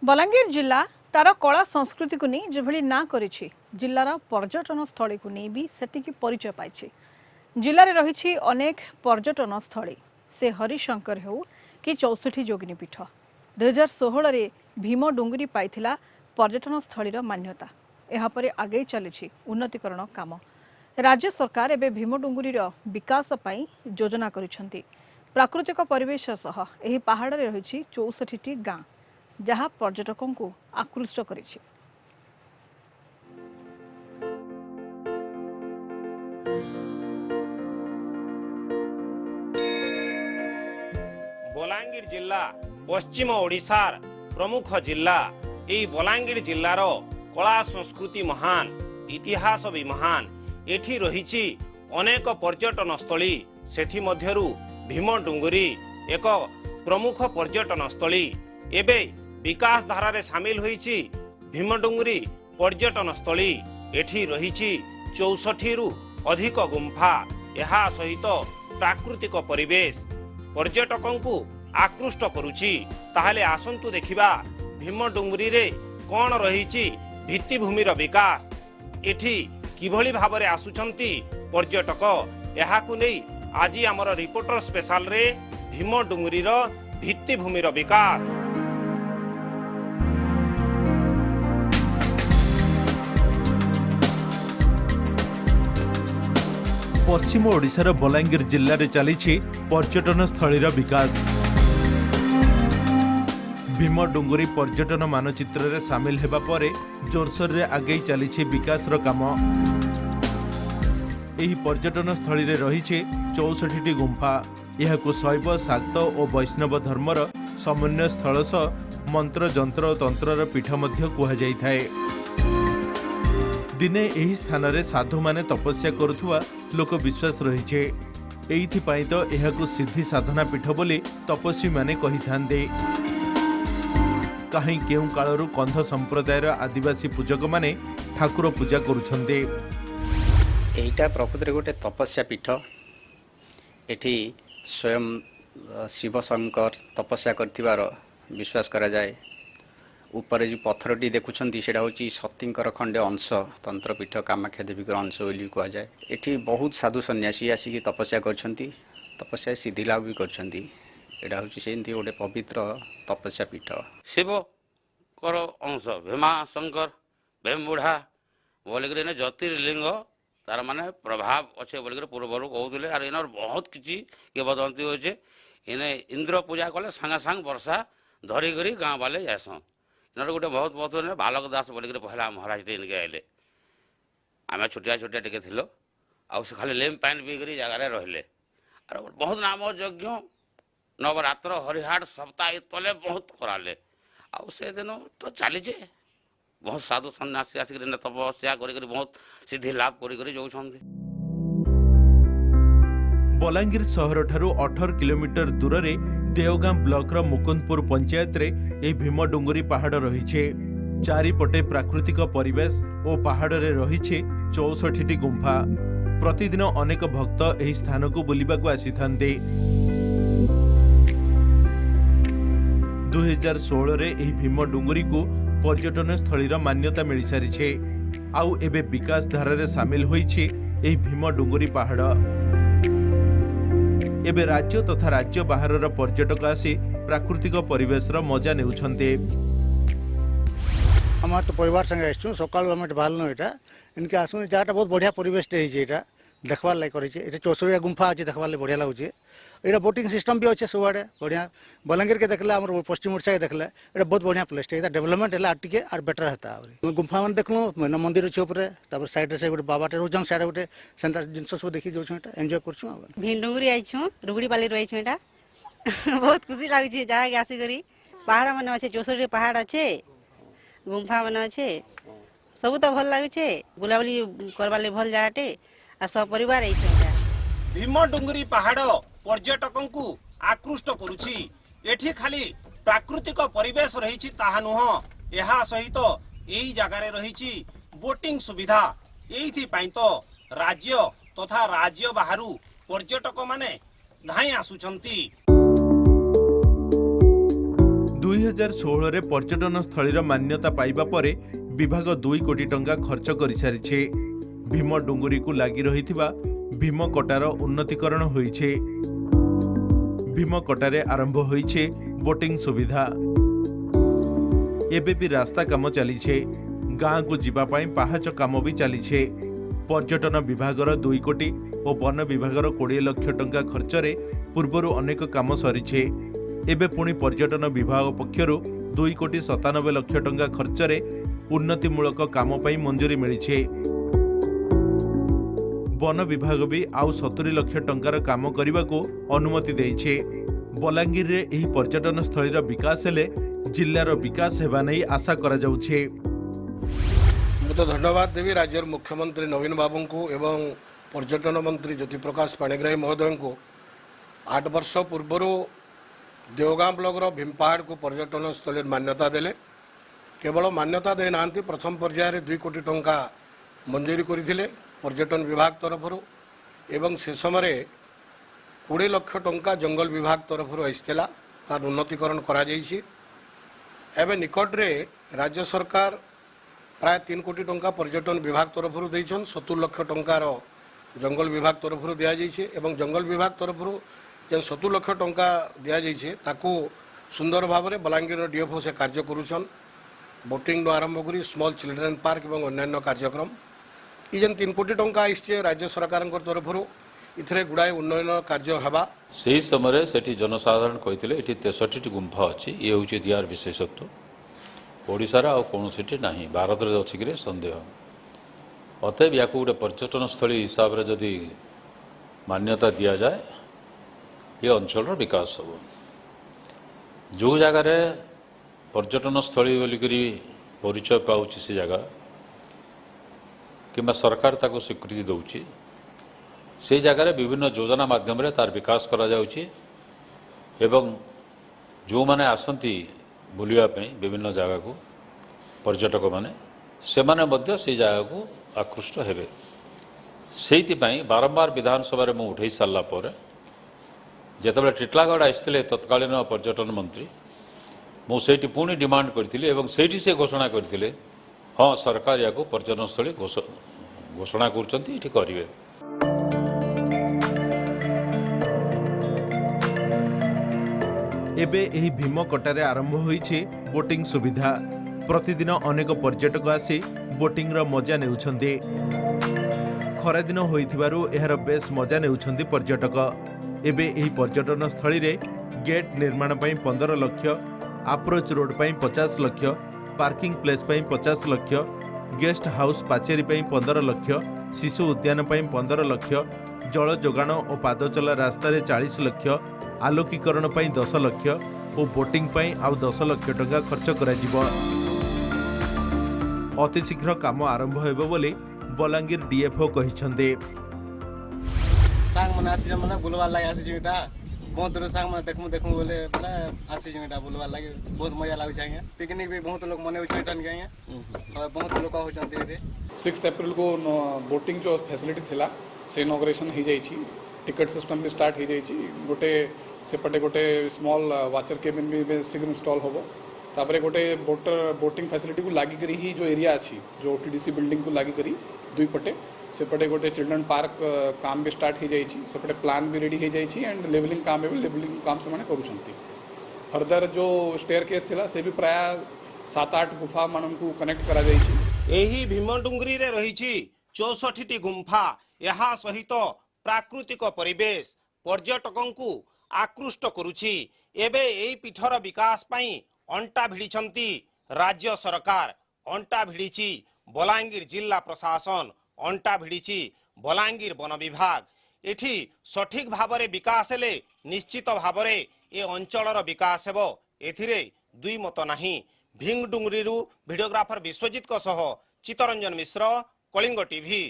बलांगीर जिला तार कला संस्कृति को नहीं जेभली ना करिछि जिल्लार पर्यटन स्थली को नहीं भी सेटिकी परिचय पाइछि। जिल्लारे रहिछि अनेक पर्यटन स्थली से हरिशंकर हो कि 64 जोगिनी पीठ 2016 रे भीम डुंगरी पाइथिला पर्यटन स्थलीर मान्यता। एहापरे आगे चलिछि उन्नतीकरण काम। राज्य सरकार एबे भीम डुंगरीर विकास पई योजना करिसंती। प्राकृतिक परिवेश सह एही पहाड़ रे रहिछि 64टी गाँ जहाँ पर्यटकों को आकृष्ट करिछि। बलांगीर जिला पश्चिम ओडिशार प्रमुख जिला। यही बलांगीर जिल्लार कला संस्कृति महान, इतिहास भी महान। एठी रहिछि अनेक पर्यटन स्थली, सेठी मध्यरु भीम डुंगरी एक प्रमुख पर्यटन स्थली। एबे विकास धारा रे शामिल होईछि भीम डुंगरी पर्यटन स्थली। एठी रहिछि 64 रु अधिक गुंफा। एहा सहित प्राकृतिक परिवेश पर्यटकों को आकृष्ट करुछि। ताहले आसंतु देखिबा भीम डुंगरी रे कोन रहिछि भित्तिभूमिर विकास। एठी किभली भाबरे आसुचंती पर्यटक। एहाकु नै आजि हमर रिपोर्टर स्पेशल रे भीम डुंगरीर भित्तिभूमिर विकास। पश्चिम ओडिशार बलांगीर जिल्ला रे चलिछि पर्यटन स्थलीर विकास। भीम डुंगरी पर्यटन मानचित्र रे शामिल हेबा परे जोरसोर रे आगे चलिछि विकासर काम। एही पर्यटन स्थली रे रहिछि 64टी गुंफा। एहाकु शैव, शाक्त और वैष्णव धर्मर समन्वय स्थल सह मंत्र, जंत्र और तंत्रर पीठ मध्य कुहा जाई थाए। दिने एही स्थान रे साधु माने तपस्या करुथुवा लोक विश्वास रहिछे। एइथिपाई तो एहाकु सिद्धि साधना पीठ बोली तपस्वी माने कहिथांदे। कहीं केउ कालरू कंध संप्रदायर आदिवासी पूजक माने ठाकुर पूजा करुछंदे। एटा प्रकृति गोटे तपस्या पीठ। एठी स्वयं शिव शंकर तपस्या करथिबार विश्वास करा जाए। ऊपर जो पत्थरटी देखुंती से सतींकर खंडे अंश तंत्रपीठ कामाख्या देवीकर अंश बोली कह जाए। एठी बहुत साधु सन्यासी आसिक तपस्या करछंती, तपस्या सिद्धि लाभ भी करछंती। एटा होची सेंती गोटे पवित्र तपस्या पीठ। शिव कर अंश भीमा शंकर भीम बुढ़ा बोलिक ज्योतिर्लिंग तार माने प्रभाव अच्छे बोलिक पूर्वर कहते। और इन बहुत किसी किंवदंती होचे। इने इंद्र पूजा कले सांगे सांग वर्षा धरिक गाँ वाले जासन। इन गोटे बहुत बहुत बालक दास बोलिक पहला महाराज इनके आइले। आम छोटिया छोटिया टे थी से खाली लेम पान पी कर जगार रहिले। और बहुत नाम यज्ञ नवरात्र हरिहाट सप्ताह तले बहुत कराले। से दिन तो चलीजे बहुत साधु सन्यासी आसिक तपस्या कर बहुत सिद्धि लाभ कर जाउछंती। बलांगीर सहर ठारू 18 किलोमीटर दूर रे देवगां ब्लॉक रो मुकुंदपुर पंचायत रे ए भीम डुंगरी पहाड़ रहिछे। चारिपटे प्राकृतिक परिवेश और पहाड़ रे रहिछे 64टी गुंफा। प्रतिदिन अनेक भक्त एही स्थान को बुलिबाकू आसीथांदे। 2016 रे एही भीम डुंगरी को पर्यटन स्थलीर मान्यता मिल सारिछे। आउ एबे विकास धारा रे शामिल होईछे एही भीम डुंगरी पहाड़। एबे राज्य तथा राज्य बाहरर पर्यटक आसी प्राकृतिक परिवेश मजा नेउछन्ते। हम तो परिवार संगे आसु सकाल बाहर यहाँ इनके आसू जगह बहुत बढ़िया परिवेश यहाँ देखवार लगे कर 64 गुंफा अच्छे देखवार बढ़िया लगुचे। यहाँ बोटिंग सिस्टम भी अच्छे सब आड़े बढ़िया। बलांगीर के देखले आम पश्चिम ओडिशा के देखले ये बहुत बढ़िया प्लेस है। डेवलपमेंट है टे आर बेटर होता है। गुंफा मैंने देखलु मैंने मंदिर अच्छे उपर साइड से गोटे बाबाटे रोजन साइड गोटे सेंता जिनस सब देखी जाऊँ एंजॉय कर भीम डुंगरी आईछू रुगड़ी पाली रही बहुत खुशी लगे जहाँ आसिक पहाड़ मैंने अच्छे 64 पहाड़ अच्छे गुंफा मैंने अच्छे सब तो भल लगे बुलाबुली करवार भल जगटे आ सब परिवार भीम डुंगरी पहाड़ पर्यटकों को आकृष्ट करुछि। एठी खाली प्राकृतिक परिवेश रहिछि ताहा नुह। एहा सहित एही जगार रहिछि बोटिंग सुविधा। एइथि पई तो राज्य तथा राज्य बाहरु पर्यटक माने धाई आसुछंती। 2016 पर्यटन स्थलीर मान्यता पाइबा परे विभाग 2 कोटी टंका खर्च कर सारी भीम डुंगुरी को लगी रही भीम कटार उन्नतीकरण होइछे। भीम कटारे आरंभ होइछे बोटिंग सुविधा। एबे भी रास्ता काम चलीछे। गाँ को जीवा पाई पाहाच काम भी चलीछे। पर्यटन विभागर 2 कोटी और वन विभागर 20 लाख टंका खर्चरे पूर्वरु अनेक काम सरीछे। एबे पुणी पर्यटन विभाग पक्षरु 2 कोटी 97 लाख टंका खर्चरे उन्नतिमूलक काम पाई मंजूरी मिलिछे। वन विभाग भी आउ 70 लाख टंकार काम करने को अनुमति देइछे। बलांगीर रे एही पर्यटन स्थलीर विकास हेले जिल्लार विकास हेबा नै आशा करा जाउछे। मैं तो धन्यवाद देवी राज्य मुख्यमंत्री नवीन बाबू को एवं पर्यटन मंत्री ज्योति प्रकाश पाणिग्राही महोदय को 8 वर्ष पूर्वर देवगां ब्लॉक भीमपहाड़ को पर्यटन स्थल मान्यता देले। केवल मान्यता दे ना प्रथम पर्यायर 2 कोटी टंका मंजूरी करथिले पर्यटन विभाग तरफ एवं से समय 20 लाख टंका जंगल विभाग तरफ आईला तार उन्नतीकरण करा जाइछि। एवं निकट रे राज्य सरकार प्राय 3 कोटी टंका पर्यटन विभाग तरफ देइछन। 70 लाख टंकार जंगल विभाग तरफ दिया जाइछे एवं जंगल विभाग तरफ जेन 70 लाख टंका दिया जाइछे ताकू सुंदर भाव में बलांगीर डीएफओ से कार्य करुछन। बोटिंग आरंभ करी स्मॉल चिल्ड्रेन पार्क एवं अन्य कार्यक्रम ये जेन 3 कोटी टंका आइछे राज्य सरकार तरफ इथरे गुड़ाए उन्नयन कार्य हवा। से समय से जनसाधारण कहते ये 63 गुंफा अच्छी ये हूँ दियार विशेषत्व ओडिशार आ कौन ना भारत में अच्छी कि संदेह। अतएव या गोटे पर्यटन स्थली हिसाब से जदि मान्यता दि जाए ये अंचल विकास हो। जो जगार पर्यटन स्थली बोलिकी परिचय पाँच से जगह कि सरकार ताको स्वीकृति दौची से जगार विभिन्न योजना माध्यम तार विकास करा जाउची एवं जो माने आसंती बुलियापी विभिन्न जगह को पर्यटक माने से माने मध्य से जगह को आकृष्ट हेबे। सेइतिपाई बारंबार विधानसभा रे मु उठै सारला पर जेतबेले टिटलागढ़ आइसथिले तत्कालीन पर्यटन मंत्री मु सेठी पुणी डिमांड करथिले एवं सेठी से घोषणा करथिले हाँ सरकार या पर्यटन स्थली घोषणा करछंती इठी करिवे। एबे एही भीम कटारे आरंभ होइछे बोटिंग सुविधा। प्रतिदिन अनेक पर्यटक आसी बोटिंग रो मजा नेउछन्ते। खरा दिन होइथिबारु एहार बेस मजा नेउछन्ते पर्यटक। एबे एही पर्यटन स्थली रे गेट निर्माण पई 15 लाख, अप्रोच रोड पई 50 लाख, पार्किंग प्लेस पई 50 लाख, गेस्ट हाउस पाचेरी पई 15 लाख, शिशु उद्यान पई 15 लाख, जल जोगाण और पादचला रास्ता रे 40 लाख, आलोकीकरण पई 10 लाख और बोटिंग पई आउ 10 लाख टंका खर्च करा जिवो। अति शीघ्र काम आरंभ हेबो बोली बलांगीर डीएफओ कहिछन्ते। सांग मन आसी मन बुलवा लागि आसी जिटा बहुत दूर सांग मन देखमु बोले बोला आसी जिटा बुलवा लागि बहुत मजा लागै छै। पिकनिक भी बहुत लोग मने होय टन गए और बहुत लोग हो चंती रे। 6 अप्रैल को बोटिंग जो फैसिलिटी थिला से इनॉग्रेशन हो जाई छी। टिकट सिस्टम भी स्टार्ट हो जाई छी। गोटे सेपटे गोटे स्मॉल वाचर केबिन भी शीघ्र इंस्टॉल होबो। तापरे गोटे बोटिंग फैसिलिटी को लागि करी ही जो एरिया अछि जो ओटीडीसी बिल्डिंग को लागि करी दुई पटे सेपटे गोटे चिल्ड्रन पार्क काम भी स्टार्ट हो जाई छी। सेपटे प्लान भी रेडी हो जाई छी एंड लेवलिंग काम से माने करूछंती। फर्दर जो स्टेयर केस थिला से भी प्राय 7-8 गुफा मानन को कनेक्ट करा जाई छी। एही भीमडुंगरी रे रहिछि 64टी गुंफा। यहाँ सहित प्राकृतिक परिवेश पर्यटकंकु आकृष्ट करुछि। एबे एई पीठर विकास पई अंटा भिड़िछंती राज्य सरकार, अंटा भिड़िछि बलांगीर जिला प्रशासन, अंटा भिड़िछि बलांगीर वन विभाग। एठी सठिक भावरे विकास हेले निश्चित भावरे ए अंचलर विकास हेबो एथिरे दुई मत नाही। भीमडुंगरीरु भिडियोग्राफर विश्वजित को सह चित्तरंजन मिश्र, कलिंग टीवी।